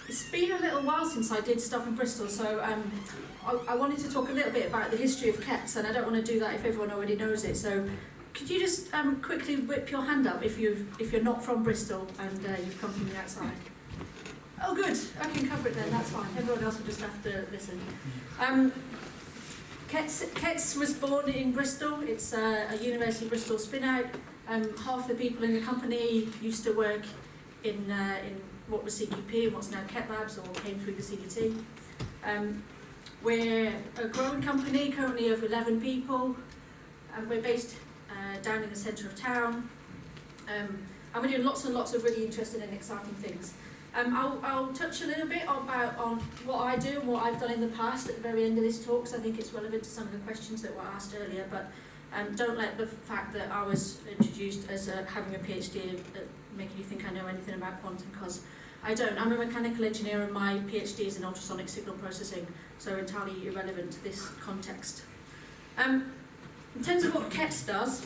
It's been a little while since I did stuff in Bristol, so I wanted to talk a little bit about the history of KETS, and I don't want to do that if everyone already knows it. So, could you just quickly whip your hand up if you're not from Bristol and you've come from the outside? Oh, good. I can cover it then. That's fine. Everyone else will just have to listen. KETS was born in Bristol. It's a University of Bristol spin-out. Half the people in the company used to work in what was CQP and what's now KET Labs, or came through the CDT. We're a growing company, currently of 11 people. We're based down in the centre of town. And we're doing lots and lots of really interesting and exciting things. I'll touch a little bit on what I do and what I've done in the past at the very end of this talk, because I think it's relevant to some of the questions that were asked earlier. But don't let the fact that I was introduced as having a PhD making you think I know anything about quantum, because I don't. I'm a mechanical engineer and my PhD is in ultrasonic signal processing, so entirely irrelevant to this context. In terms of what KETS does,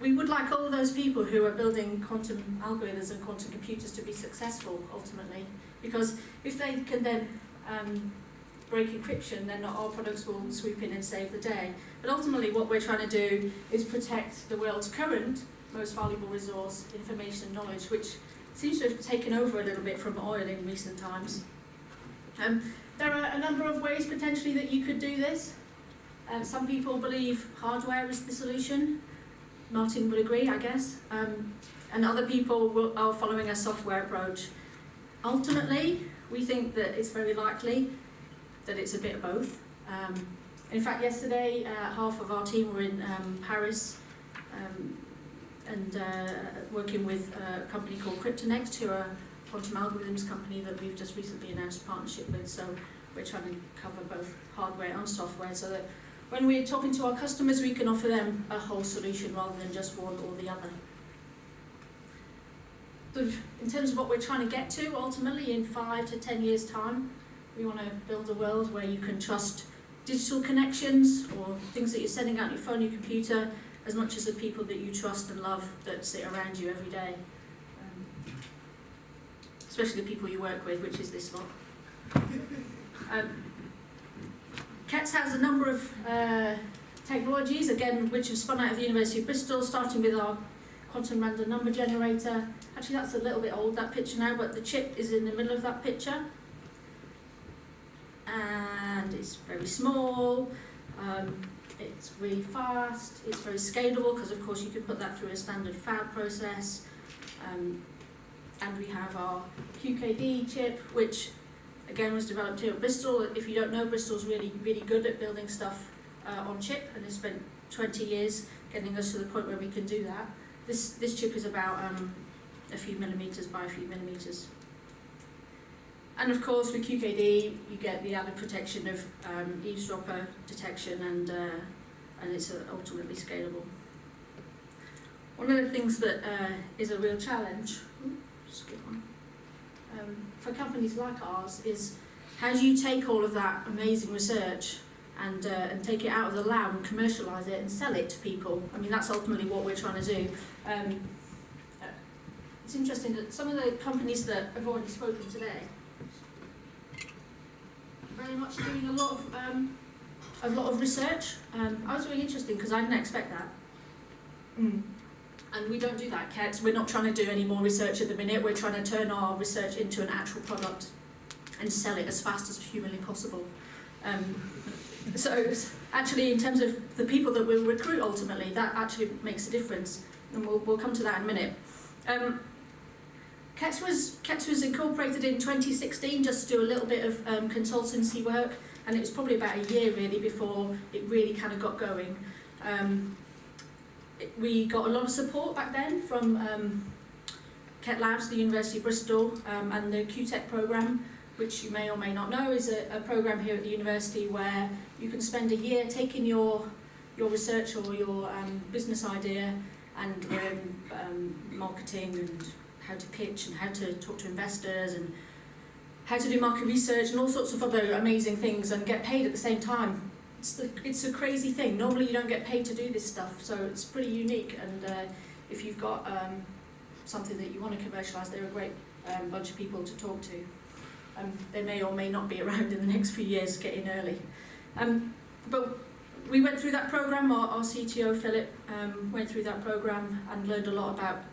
we would like all those people who are building quantum algorithms and quantum computers to be successful, ultimately, because if they can then break encryption, then our products will swoop in and save the day. But ultimately, what we're trying to do is protect the world's current most valuable resource, information and knowledge, which seems to have taken over a little bit from oil in recent times. There are a number of ways potentially that you could do this. Some people believe hardware is the solution. Martin would agree, I guess. And other people are following a software approach. Ultimately, we think that it's very likely that it's a bit of both. In fact, yesterday, half of our team were in Paris and working with a company called CryptoNext, who are a quantum algorithms company that we've just recently announced a partnership with. So we're trying to cover both hardware and software, so that when we're talking to our customers, we can offer them a whole solution rather than just one or the other. So in terms of what we're trying to get to, ultimately, in 5 to 10 years' time, we want to build a world where you can trust digital connections or things that you're sending out your phone, your computer, as much as the people that you trust and love that sit around you every day. Especially the people you work with, which is this lot. KETS has a number of technologies, again, which have spun out of the University of Bristol, starting with our quantum random number generator. Actually, that's a little bit old, that picture now, but the chip is in the middle of that picture. And it's very small, it's really fast, it's very scalable, because of course you could put that through a standard fab process. And we have our QKD chip, which again was developed here at Bristol. If you don't know, Bristol's really, really good at building stuff on chip, and has spent 20 years getting us to the point where we can do that. This chip is about a few millimeters by a few millimeters. And of course, with QKD, you get the added protection of eavesdropper detection, and it's ultimately scalable. One of the things that is a real challenge, for companies like ours, is how do you take all of that amazing research and take it out of the lab and commercialise it and sell it to people? I mean, that's ultimately what we're trying to do. It's interesting that some of the companies that have already spoken today are very much doing a lot of research. I was really interesting because I didn't expect that. And we don't do that, KETS. We're not trying to do any more research at the minute. We're trying to turn our research into an actual product and sell it as fast as humanly possible. So actually, in terms of the people that we'll recruit ultimately, that actually makes a difference. And we'll come to that in a minute. KETS was incorporated in 2016 just to do a little bit of consultancy work, and it was probably about a year really before it really kind of got going. We got a lot of support back then from KET Labs, the University of Bristol, and the QTech program, which you may or may not know is a program here at the university where you can spend a year taking your research or your business idea and learn marketing and how to pitch and how to talk to investors and how to do market research and all sorts of other amazing things, and get paid at the same time. it's a crazy thing. Normally you don't get paid to do this stuff, so it's pretty unique. And if you've got something that you want to commercialise, they're a great bunch of people to talk to. They may or may not be around in the next few years, get in early. But we went through that programme, our CTO Philip went through that programme and learned a lot about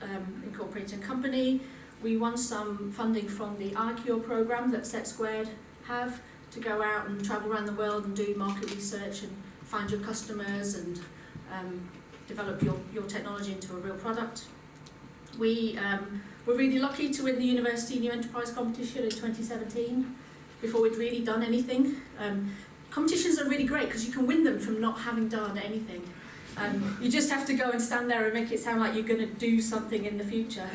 incorporating a company. We won some funding from the IQ programme that Set2 have to go out and travel around the world and do market research and find your customers and develop your technology into a real product. We were really lucky to win the University New Enterprise competition in 2017 before we'd really done anything. Competitions are really great because you can win them from not having done anything. You just have to go and stand there and make it sound like you're going to do something in the future.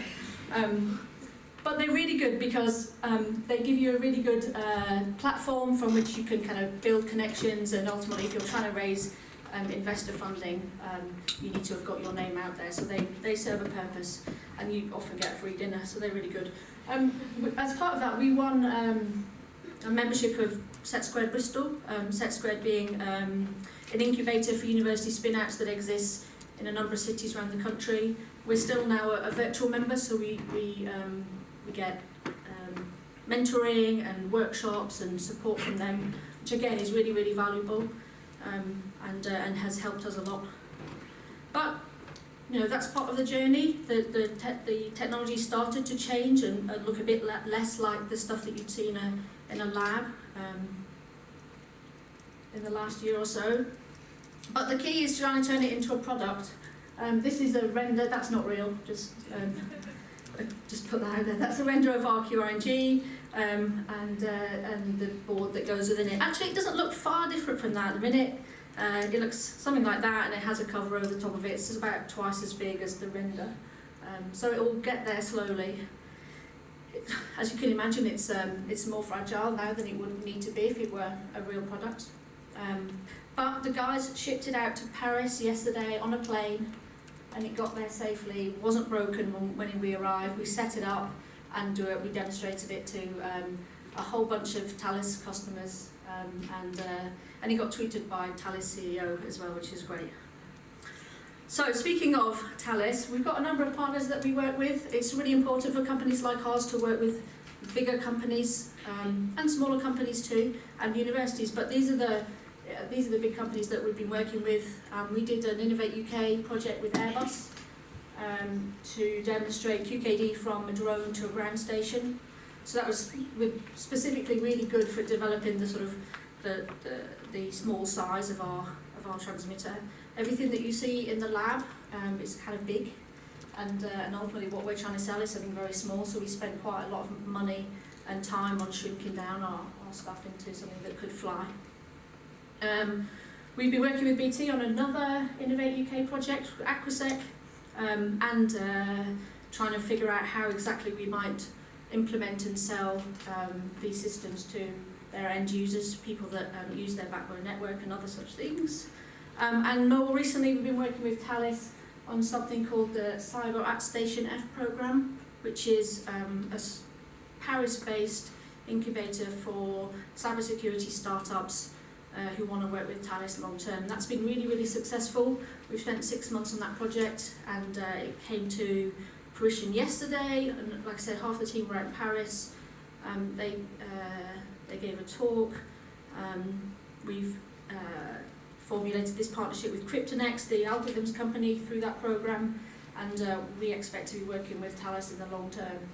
But they're really good because they give you a really good platform from which you can kind of build connections, and ultimately if you're trying to raise investor funding, you need to have got your name out there. So they serve a purpose, and you often get a free dinner, so they're really good. As part of that, we won a membership of Set2 Bristol, Set2 being an incubator for university spin-outs that exists in a number of cities around the country. We're still now a virtual member, so we get mentoring and workshops and support from them, which again is really, really valuable and has helped us a lot. But you know, that's part of the journey. The technology started to change and look a bit less like the stuff that you'd see in a lab in the last year or so. But the key is trying to turn it into a product. This is a render. That's not real. Just put that out there. That's a render of our QRNG and the board that goes within it. Actually, it doesn't look far different from that at the minute. It looks something like that, and it has a cover over the top of it. It's about twice as big as the render. So it will get there slowly. As you can imagine, it's more fragile now than it would need to be if it were a real product. But the guys shipped it out to Paris yesterday on a plane, and it got there safely. It wasn't broken when we arrived. We set it up and we demonstrated it to a whole bunch of Thales customers, and it got tweeted by Thales CEO as well, which is great. So speaking of Thales, we've got a number of partners that we work with. It's really important for companies like ours to work with bigger companies and smaller companies too, and universities. But these are the big companies that we've been working with. We did an Innovate UK project with Airbus to demonstrate QKD from a drone to a ground station. So that was specifically really good for developing the sort of the small size of our transmitter. Everything that you see in the lab is kind of big, and ultimately what we're trying to sell is something very small. So we spent quite a lot of money and time on shrinking down our stuff into something that could fly. We've been working with BT on another Innovate UK project, Aquasec, and trying to figure out how exactly we might implement and sell these systems to their end users, people that use their backbone network and other such things. And more recently, we've been working with Thales on something called the Cyber at Station F program, which is a Paris-based incubator for cybersecurity startups who want to work with Thales long term. That's been really, really successful. We've spent 6 months on that project, and it came to fruition yesterday. And like I said, half the team were out in Paris. They gave a talk. We've formulated this partnership with Kryptonex, the algorithms company, through that program, and we expect to be working with Thales in the long term.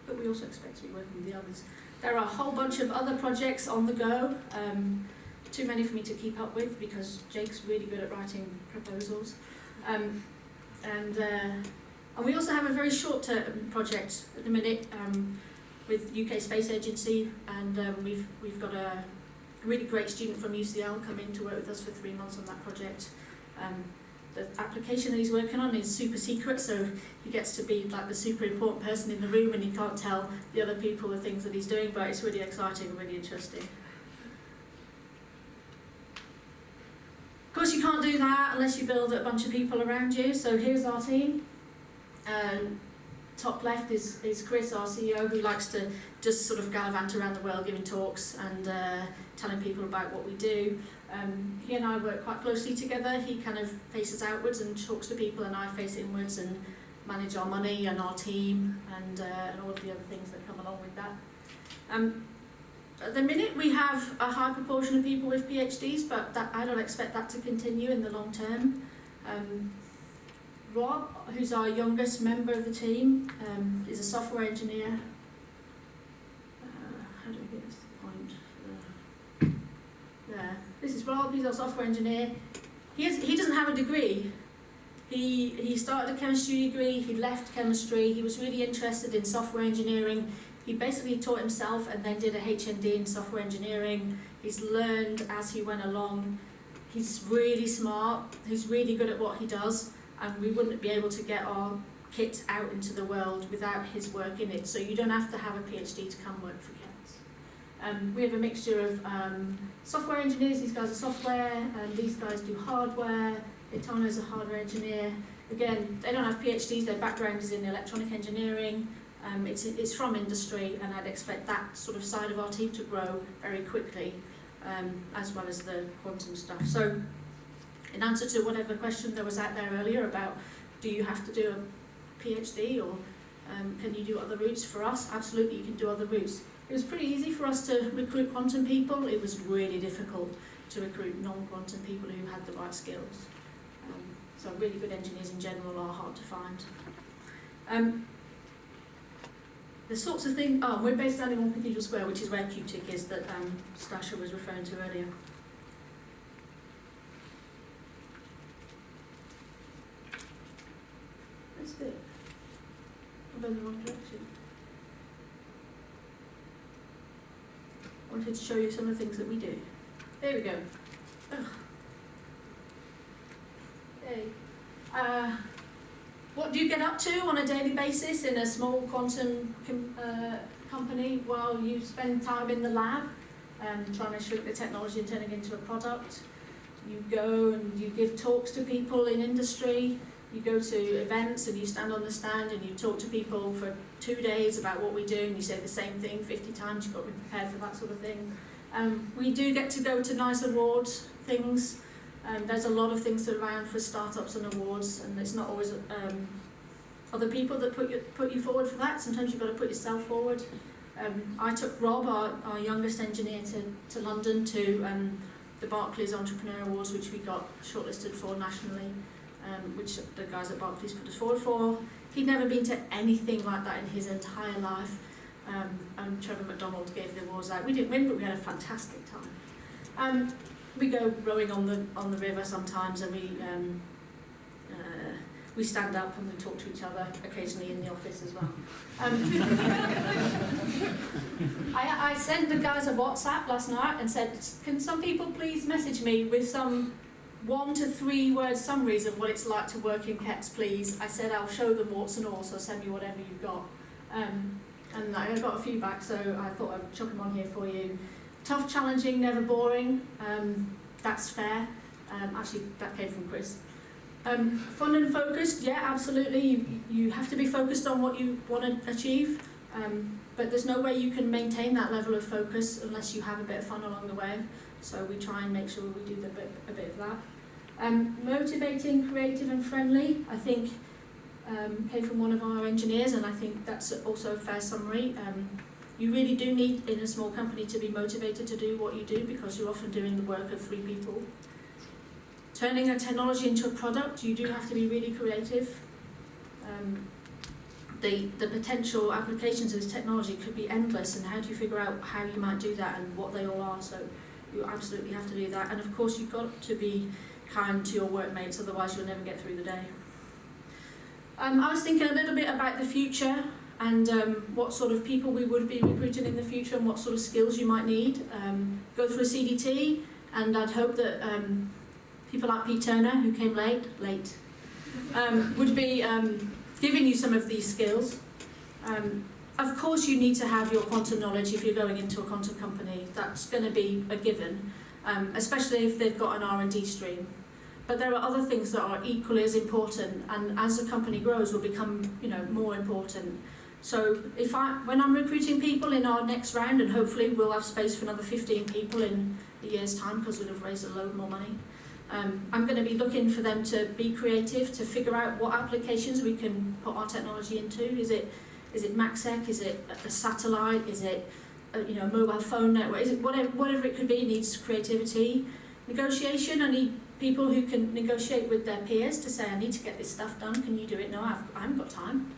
But we also expect to be working with the others. There are a whole bunch of other projects on the go, too many for me to keep up with because Jake's really good at writing proposals. And we also have a very short-term project at the minute with UK Space Agency, and we've got a really great student from UCL come in to work with us for 3 months on that project. The application that he's working on is super secret, so he gets to be like the super important person in the room, and he can't tell the other people the things that he's doing, but it's really exciting and really interesting. Of course, you can't do that unless you build a bunch of people around you, so here's our team. top left is Chris, our CEO, who likes to just sort of gallivant around the world giving talks and telling people about what we do. He and I work quite closely together. He kind of faces outwards and talks to people, and I face inwards and manage our money and our team and all of the other things that come along with that. At the minute we have a high proportion of people with PhDs, but I don't expect that to continue in the long term. Rob, who's our youngest member of the team, is a software engineer. How do we get this to the point? There. This is Rob, he's our software engineer. He doesn't have a degree. He started a chemistry degree, he left chemistry, he was really interested in software engineering. He basically taught himself and then did a HND in software engineering. He's learned as he went along. He's really smart, he's really good at what he does, and we wouldn't be able to get our kit out into the world without his work in it. So you don't have to have a PhD to come work for KETS. We have a mixture of software engineers. These guys are software, and these guys do hardware. Itano's a hardware engineer. Again, they don't have PhDs, their background is in electronic engineering. It's from industry, and I'd expect that sort of side of our team to grow very quickly, as well as the quantum stuff. So, in answer to whatever question there was out there earlier about do you have to do a PhD or can you do other routes, for us, absolutely you can do other routes. It was pretty easy for us to recruit quantum people. It was really difficult to recruit non-quantum people who had the right skills. So really good engineers in general are hard to find. The sorts of things, we're based down in One Cathedral Square, which is where QTIC is that Stasha was referring to earlier. That's it. I'm in the wrong direction. I wanted to show you some of the things that we do. There we go. Ugh. Hey. What do you get up to on a daily basis in a small quantum company? Well, you spend time in the lab trying to shrink the technology and turning it into a product. You go and you give talks to people in industry. You go to events and you stand on the stand and you talk to people for 2 days about what we do, and you say the same thing 50 times. You've got to be prepared for that sort of thing. We do get to go to nice awards things. There's a lot of things around for startups and awards, and it's not always other people that put you forward for that. Sometimes you've got to put yourself forward. I took Rob, our youngest engineer, to London to the Barclays Entrepreneur Awards, which we got shortlisted for nationally, which the guys at Barclays put us forward for. He'd never been to anything like that in his entire life, and Trevor McDonald gave the awards out. We didn't win, but we had a fantastic time. We go rowing on the river sometimes, and we stand up and we talk to each other occasionally in the office as well. I sent the guys a WhatsApp last night and said, can some people please message me with some 1 to 3 word summaries of what it's like to work in KETS, please. I said I'll show them warts and all, so send me whatever you've got. And I got a few back, so I thought I'd chuck them on here for you. Tough, challenging, never boring. That's fair. Actually, that came from Chris. Fun and focused, yeah, absolutely. You have to be focused on what you want to achieve, but there's no way you can maintain that level of focus unless you have a bit of fun along the way. So we try and make sure we do a bit of that. Motivating, creative and friendly, I think came from one of our engineers, and I think that's also a fair summary. You really do need, in a small company, to be motivated to do what you do, because you're often doing the work of 3 people. Turning a technology into a product, you do have to be really creative. The potential applications of this technology could be endless, and how do you figure out how you might do that and what they all are? So you absolutely have to do that. And of course, you've got to be kind to your workmates, otherwise you'll never get through the day. I was thinking a little bit about the future and what sort of people we would be recruiting in the future and what sort of skills you might need. Go through a CDT, and I'd hope that people like Pete Turner, who came late, would be giving you some of these skills. Of course you need to have your quantum knowledge if you're going into a quantum company. That's going to be a given, especially if they've got an R&D stream. but there are other things that are equally as important, and as the company grows will become, you know, more important. So when I'm recruiting people in our next round, and hopefully we'll have space for another 15 people in a year's time because we'll have raised a load more money, I'm going to be looking for them to be creative, to figure out what applications we can put our technology into. Is it MaxEC? Is it a satellite? Is it a mobile phone network? Is it whatever it could be? Needs creativity. Negotiation. I need people who can negotiate with their peers to say, I need to get this stuff done. Can you do it? No, I haven't got time.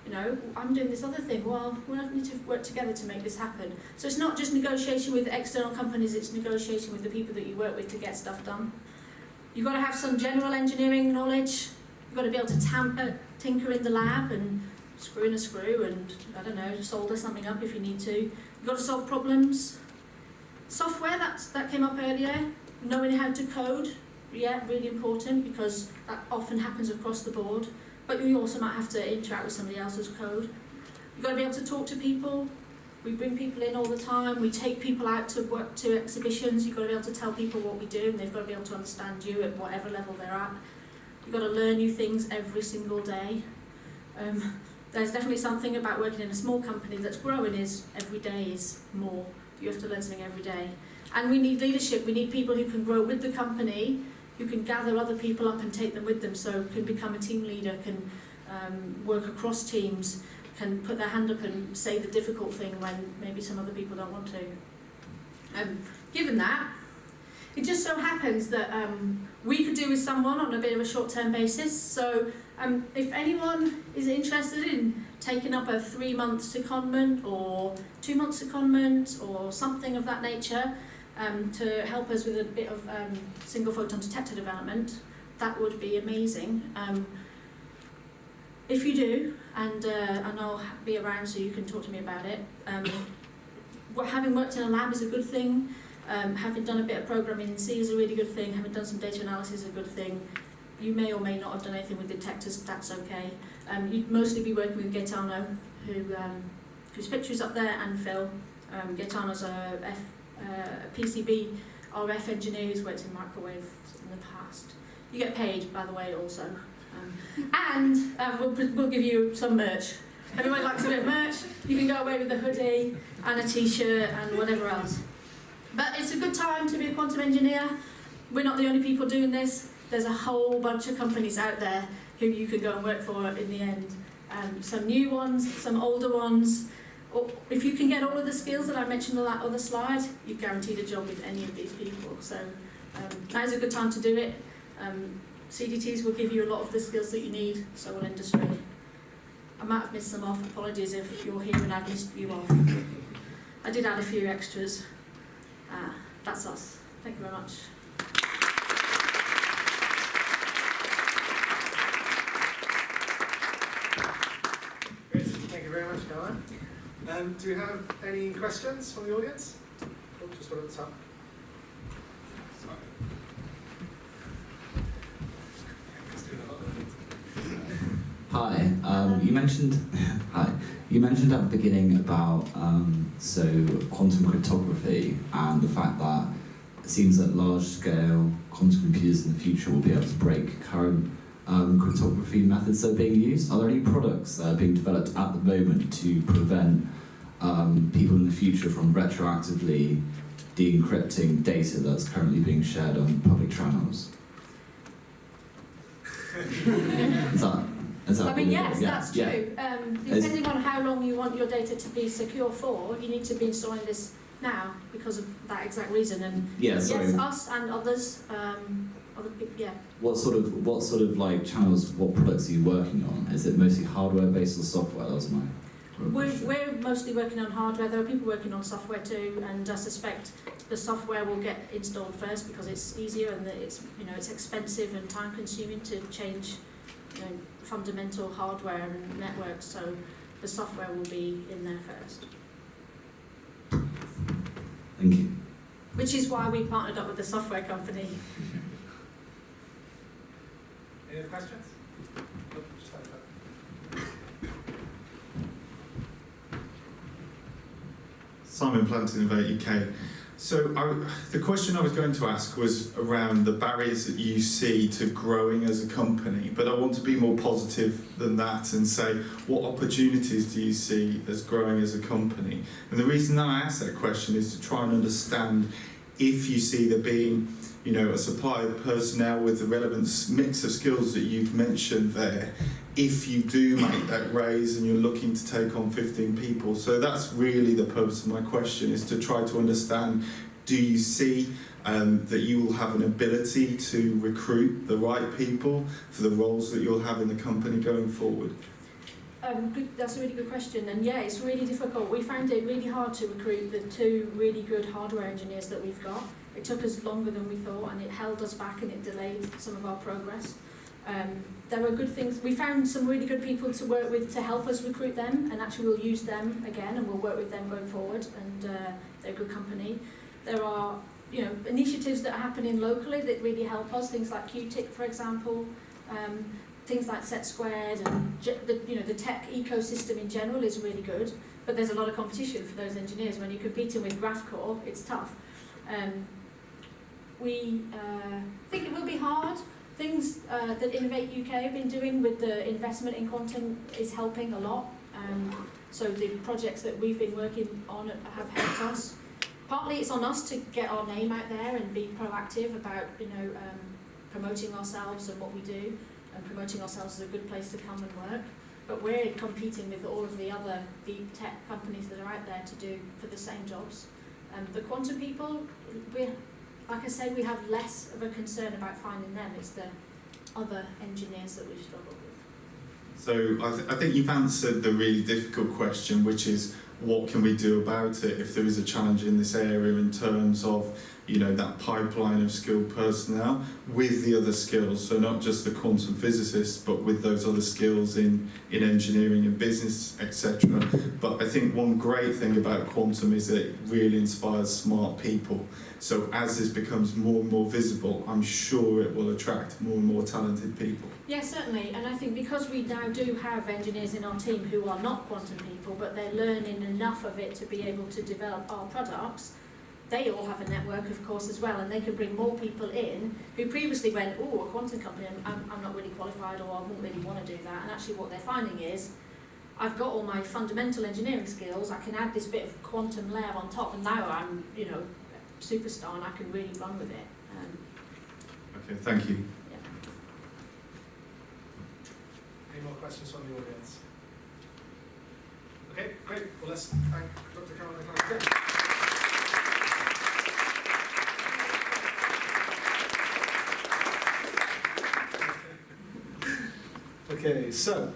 You know, I'm doing this other thing. Well, we need to work together to make this happen. So it's not just negotiation with external companies, it's negotiation with the people that you work with to get stuff done. You've got to have some general engineering knowledge. You've got to be able to tinker in the lab and screw in a screw and, I don't know, solder something up if you need to. You've got to solve problems. Software, that came up earlier. Knowing how to code, yeah, really important because that often happens across the board. But you also might have to interact with somebody else's code. You've got to be able to talk to people. We bring people in all the time. We take people out to work to exhibitions. You've got to be able to tell people what we do, and they've got to be able to understand you at whatever level they're at. You've got to learn new things every single day. There's definitely something about working in a small company that's growing is every day is more. You have to learn something every day. And we need leadership. We need people who can grow with the company, who can gather other people up and take them with them, so can become a team leader, can work across teams, can put their hand up and say the difficult thing when maybe some other people don't want to. Given that, it just so happens that we could do with someone on a bit of a short-term basis. So if anyone is interested in taking up a 3-month secondment or 2-month secondment or something of that nature, to help us with a bit of single photon detector development, that would be amazing. If you do, and I'll be around so you can talk to me about it. Having worked in a lab is a good thing. Having done a bit of programming in C is a really good thing. Having done some data analysis is a good thing. You may or may not have done anything with detectors, that's okay. You'd mostly be working with Gaetano, whose picture is up there, and Phil. Gaetano's a PCB RF engineer who's worked in microwave in the past. You get paid, by the way, also. And we'll give you some merch. Everyone likes a bit of merch. You can go away with a hoodie and a t-shirt and whatever else. But it's a good time to be a quantum engineer. We're not the only people doing this. There's a whole bunch of companies out there who you could go and work for in the end. Some new ones, some older ones. Or if you can get all of the skills that I mentioned on that other slide, you're guaranteed a job with any of these people. So now's a good time to do it. CDTs will give you a lot of the skills that you need, so will industry. I might have missed some off, apologies if you're here and I've missed you off. I did add a few extras. That's us. Thank you very much. Great, thank you very much, Caroline. Do we have any questions from the audience? Oh, just one at the top. Hi. You mentioned You mentioned at the beginning about quantum cryptography and the fact that it seems that large-scale quantum computers in the future will be able to break current cryptography methods that are being used. Are there any products that are being developed at the moment to prevent people in the future from retroactively de-encrypting data that's currently being shared on public channels? I mean, yes, that's true. Depending on how long you want your data to be secure for, you need to be installing this now because of that exact reason. And yes, us and others, other people, yeah. What sort of like channels? What products are you working on? Is it mostly hardware based or software? That was my. We're mostly working on hardware. There are people working on software too, and I suspect the software will get installed first because it's easier and it's expensive and time consuming to change fundamental hardware and networks. So the software will be in there first. Thank you. Which is why we partnered up with the software company. Any other questions? Oh, just have that. Simon Plant, Innovate UK. So the question I was going to ask was around the barriers that you see to growing as a company, but I want to be more positive than that and say, what opportunities do you see as growing as a company? And the reason that I ask that question is to try and understand if you see there being, you know, a supply of personnel with the relevant mix of skills that you've mentioned there, if you do make that raise and you're looking to take on 15 people. So that's really the purpose of my question, is to try to understand, do you see that you will have an ability to recruit the right people for the roles that you'll have in the company going forward? That's a really good question, and yeah, it's really difficult. We found it really hard to recruit the 2 really good hardware engineers that we've got. It took us longer than we thought, and it held us back and it delayed some of our progress. There were good things. We found some really good people to work with to help us recruit them, and actually we'll use them again and we'll work with them going forward, and they're good company. There are, you know, initiatives that are happening locally that really help us, things like QTIC, for example, things like Set Squared, and the tech ecosystem in general is really good, but there's a lot of competition for those engineers. When you're competing with GraphCore, it's tough. We think it will be hard. Things that Innovate UK have been doing with the investment in quantum is helping a lot. So the projects that we've been working on have helped us. Partly it's on us to get our name out there and be proactive about, you know, promoting ourselves and what we do, and promoting ourselves as a good place to come and work. But we're competing with all of the other deep tech companies that are out there to do for the same jobs. The quantum people, like I said, we have less of a concern about finding them. It's the other engineers that we've struggled with. So I think you've answered the really difficult question, which is, what can we do about it if there is a challenge in this area in terms of, you know, that pipeline of skilled personnel with the other skills, so not just the quantum physicists, but with those other skills in engineering and business, etc. But I think one great thing about quantum is that it really inspires smart people. So as this becomes more and more visible, I'm sure it will attract more and more talented people. Yeah, certainly, and I think because we now do have engineers in our team who are not quantum people, but they're learning enough of it to be able to develop our products, they all have a network, of course, as well, and they can bring more people in who previously went, oh, a quantum company, I'm not really qualified, or I wouldn't really want to do that. And actually what they're finding is, I've got all my fundamental engineering skills, I can add this bit of quantum layer on top, and now I'm, you know, superstar, and I can really run with it. Okay, thank you. Yeah. Any more questions from the audience? Okay, great. Well, let's thank Dr. Caroline Clark. Okay, so